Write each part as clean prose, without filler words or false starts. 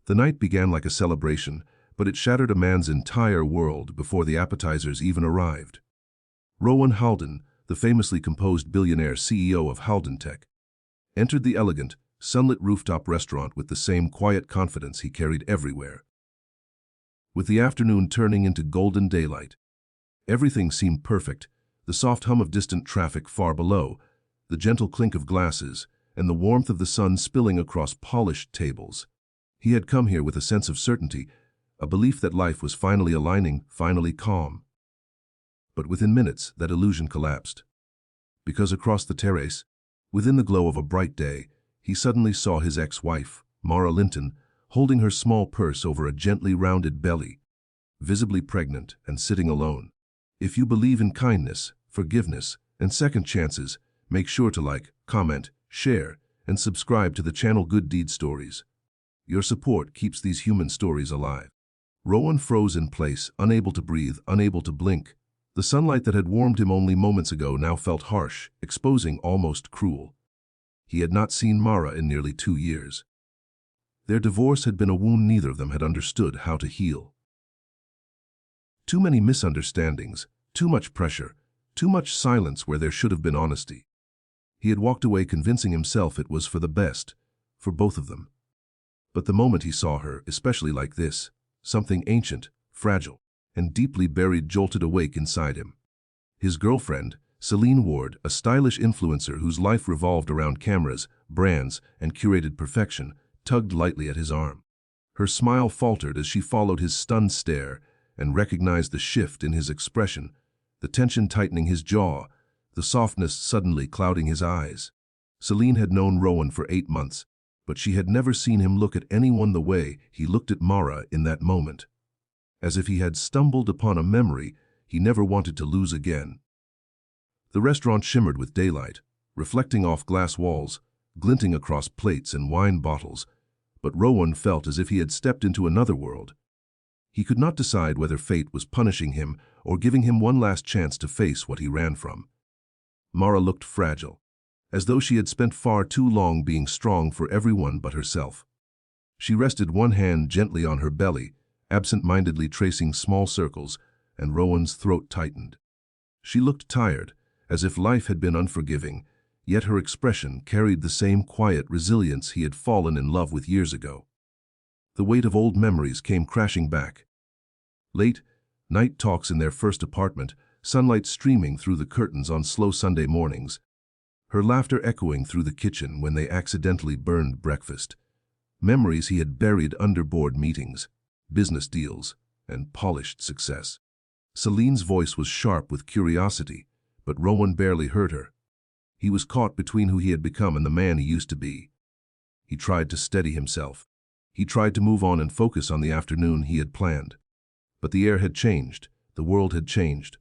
The night began like a celebration, but it shattered a man's entire world before the appetizers even arrived. Rowan Halden, the famously composed billionaire CEO of Halden Tech, entered the elegant, sunlit rooftop restaurant with the same quiet confidence he carried everywhere. With the afternoon turning into golden daylight, everything seemed perfect: the soft hum of distant traffic far below, the gentle clink of glasses, and the warmth of the sun spilling across polished tables. He had come here with a sense of certainty, a belief that life was finally aligning, finally calm. But within minutes, that illusion collapsed. Because across the terrace, within the glow of a bright day, he suddenly saw his ex-wife, Mara Linton, holding her small purse over a gently rounded belly, visibly pregnant and sitting alone. If you believe in kindness, forgiveness, and second chances, make sure to like, comment, share, and subscribe to the channel Good Deed Stories. Your support keeps these human stories alive. Rowan froze in place, unable to breathe, unable to blink. The sunlight that had warmed him only moments ago now felt harsh, exposing, almost cruel. He had not seen Mara in nearly 2 years. Their divorce had been a wound neither of them had understood how to heal. Too many misunderstandings, too much pressure, too much silence where there should have been honesty. He had walked away convincing himself it was for the best, for both of them. But the moment he saw her, especially like this, something ancient, fragile, and deeply buried jolted awake inside him. His girlfriend, Celine Ward, a stylish influencer whose life revolved around cameras, brands, and curated perfection, tugged lightly at his arm. Her smile faltered as she followed his stunned stare and recognized the shift in his expression, the tension tightening his jaw, the softness suddenly clouding his eyes. Celine had known Rowan for 8 months, but she had never seen him look at anyone the way he looked at Mara in that moment. As if he had stumbled upon a memory he never wanted to lose again. The restaurant shimmered with daylight, reflecting off glass walls, glinting across plates and wine bottles, but Rowan felt as if he had stepped into another world. He could not decide whether fate was punishing him or giving him one last chance to face what he ran from. Mara looked fragile, as though she had spent far too long being strong for everyone but herself. She rested one hand gently on her belly, absent-mindedly tracing small circles, and Rowan's throat tightened. She looked tired, as if life had been unforgiving, yet her expression carried the same quiet resilience he had fallen in love with years ago. The weight of old memories came crashing back. Late night talks in their first apartment, sunlight streaming through the curtains on slow Sunday mornings, her laughter echoing through the kitchen when they accidentally burned breakfast. Memories he had buried under board meetings, business deals, and polished success. Celine's voice was sharp with curiosity, but Rowan barely heard her. He was caught between who he had become and the man he used to be. He tried to steady himself. He tried to move on and focus on the afternoon he had planned. But the air had changed, the world had changed.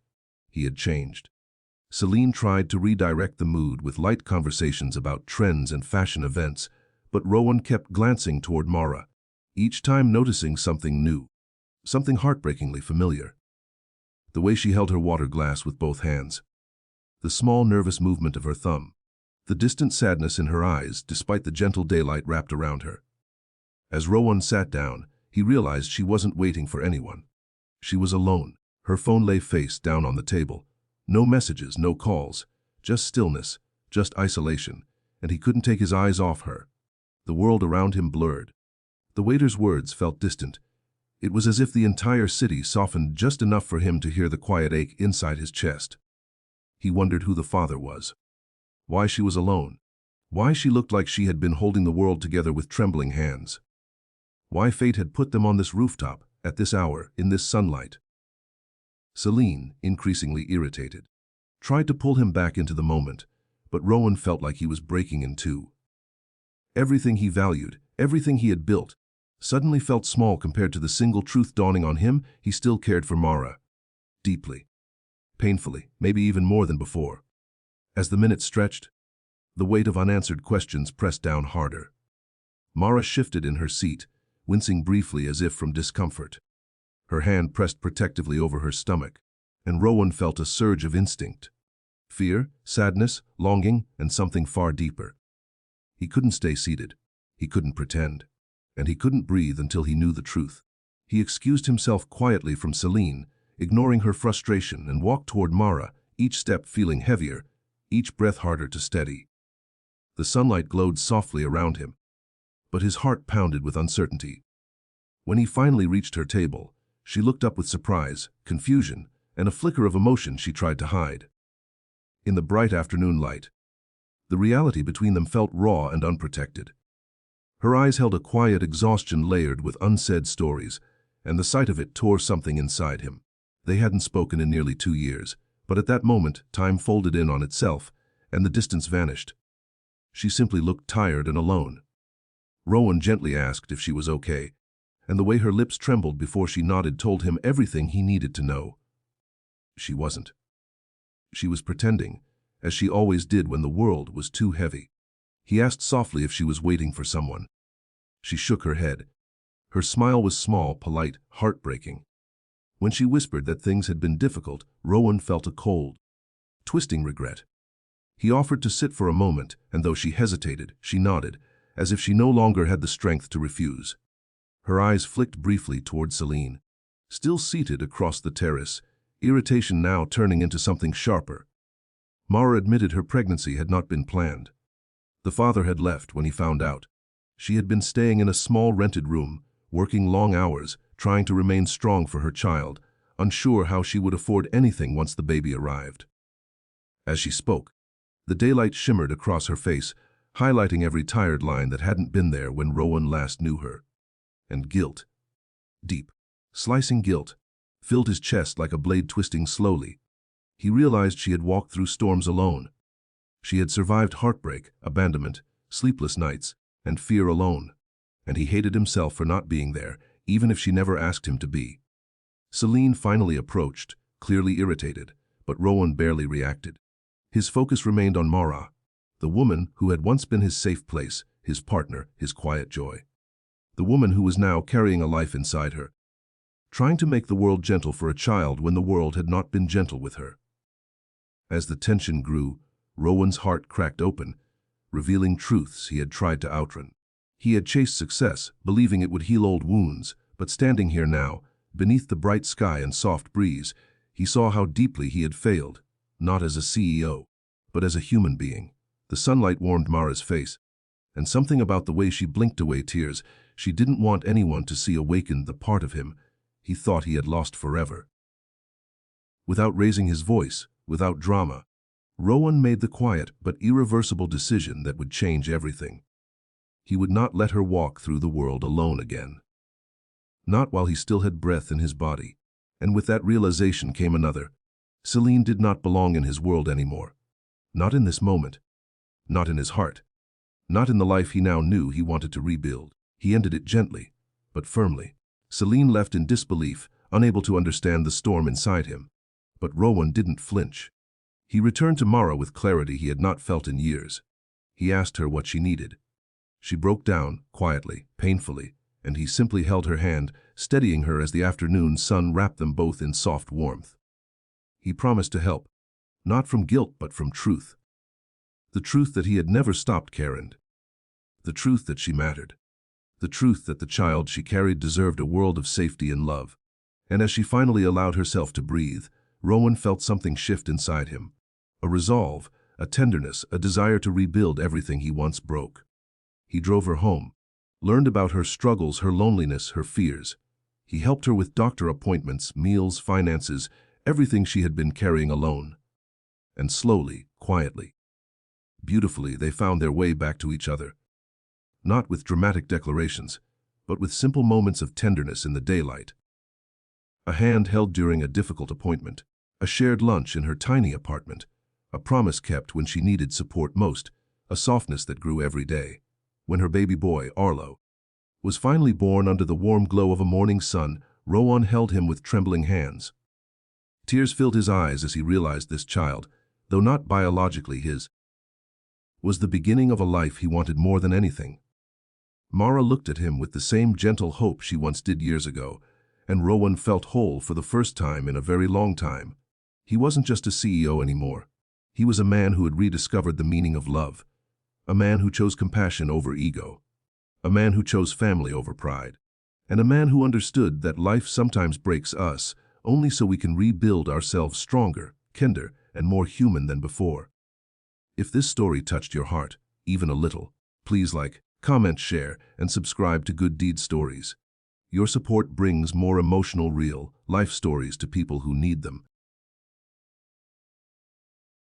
He had changed. Celine tried to redirect the mood with light conversations about trends and fashion events, but Rowan kept glancing toward Mara, each time noticing something new, something heartbreakingly familiar. The way she held her water glass with both hands, the small nervous movement of her thumb, the distant sadness in her eyes despite the gentle daylight wrapped around her. As Rowan sat down, he realized she wasn't waiting for anyone. She was alone. Her phone lay face down on the table. No messages, no calls, just stillness, just isolation, and he couldn't take his eyes off her. The world around him blurred. The waiter's words felt distant. It was as if the entire city softened just enough for him to hear the quiet ache inside his chest. He wondered who the father was, why she was alone, why she looked like she had been holding the world together with trembling hands, why fate had put them on this rooftop, at this hour, in this sunlight. Celine, increasingly irritated, tried to pull him back into the moment, but Rowan felt like he was breaking in two. Everything he valued, everything he had built, suddenly felt small compared to the single truth dawning on him: he still cared for Mara. Deeply. Painfully, maybe even more than before. As the minutes stretched, the weight of unanswered questions pressed down harder. Mara shifted in her seat, wincing briefly as if from discomfort. Her hand pressed protectively over her stomach, and Rowan felt a surge of instinct. Fear, sadness, longing, and something far deeper. He couldn't stay seated. He couldn't pretend. and he couldn't breathe until he knew the truth. He excused himself quietly from Celine, ignoring her frustration, and walked toward Mara, each step feeling heavier, each breath harder to steady. The sunlight glowed softly around him, but his heart pounded with uncertainty. When he finally reached her table, she looked up with surprise, confusion, and a flicker of emotion she tried to hide. In the bright afternoon light, the reality between them felt raw and unprotected. Her eyes held a quiet exhaustion layered with unsaid stories, and the sight of it tore something inside him. They hadn't spoken in nearly 2 years, but at that moment, time folded in on itself, and the distance vanished. She simply looked tired and alone. Rowan gently asked if she was okay, and the way her lips trembled before she nodded told him everything he needed to know. She wasn't. She was pretending, as she always did when the world was too heavy. He asked softly if she was waiting for someone. She shook her head. Her smile was small, polite, heartbreaking. When she whispered that things had been difficult, Rowan felt a cold, twisting regret. He offered to sit for a moment, and though she hesitated, she nodded, as if she no longer had the strength to refuse. Her eyes flicked briefly toward Celine, still seated across the terrace, irritation now turning into something sharper. Mara admitted her pregnancy had not been planned. The father had left when he found out. She had been staying in a small rented room, working long hours, trying to remain strong for her child, unsure how she would afford anything once the baby arrived. As she spoke, the daylight shimmered across her face, highlighting every tired line that hadn't been there when Rowan last knew her. And guilt, deep, slicing guilt, filled his chest like a blade twisting slowly. He realized she had walked through storms alone. She had survived heartbreak, abandonment, sleepless nights, and fear alone. And he hated himself for not being there, even if she never asked him to be. Celine finally approached, clearly irritated, but Rowan barely reacted. His focus remained on Mara, the woman who had once been his safe place, his partner, his quiet joy. The woman who was now carrying a life inside her, trying to make the world gentle for a child when the world had not been gentle with her. As the tension grew, Rowan's heart cracked open, revealing truths he had tried to outrun. He had chased success, believing it would heal old wounds, but standing here now, beneath the bright sky and soft breeze, he saw how deeply he had failed, not as a CEO, but as a human being. The sunlight warmed Mara's face, and something about the way she blinked away tears she didn't want anyone to see awakened the part of him he thought he had lost forever. Without raising his voice, without drama, Rowan made the quiet but irreversible decision that would change everything. He would not let her walk through the world alone again. Not while he still had breath in his body. And with that realization came another. Celine did not belong in his world anymore. Not in this moment. Not in his heart. Not in the life he now knew he wanted to rebuild. He ended it gently, but firmly. Celine left in disbelief, unable to understand the storm inside him. But Rowan didn't flinch. He returned to Mara with clarity he had not felt in years. He asked her what she needed. She broke down, quietly, painfully, and he simply held her hand, steadying her as the afternoon sun wrapped them both in soft warmth. He promised to help, not from guilt but from truth. The truth that he had never stopped caring. The truth that she mattered. The truth that the child she carried deserved a world of safety and love. And as she finally allowed herself to breathe, Rowan felt something shift inside him. A resolve, a tenderness, a desire to rebuild everything he once broke. He drove her home, learned about her struggles, her loneliness, her fears. He helped her with doctor appointments, meals, finances, everything she had been carrying alone. And slowly, quietly, beautifully, they found their way back to each other. Not with dramatic declarations, but with simple moments of tenderness in the daylight. A hand held during a difficult appointment, a shared lunch in her tiny apartment, a promise kept when she needed support most, a softness that grew every day. When her baby boy, Arlo, was finally born under the warm glow of a morning sun, Rowan held him with trembling hands. Tears filled his eyes as he realized this child, though not biologically his, was the beginning of a life he wanted more than anything. Mara looked at him with the same gentle hope she once did years ago, and Rowan felt whole for the first time in a very long time. He wasn't just a CEO anymore. He was a man who had rediscovered the meaning of love, a man who chose compassion over ego, a man who chose family over pride, and a man who understood that life sometimes breaks us only so we can rebuild ourselves stronger, kinder, and more human than before. If this story touched your heart, even a little, please like, comment, share, and subscribe to Good Deed Stories. Your support brings more emotional, real life stories to people who need them.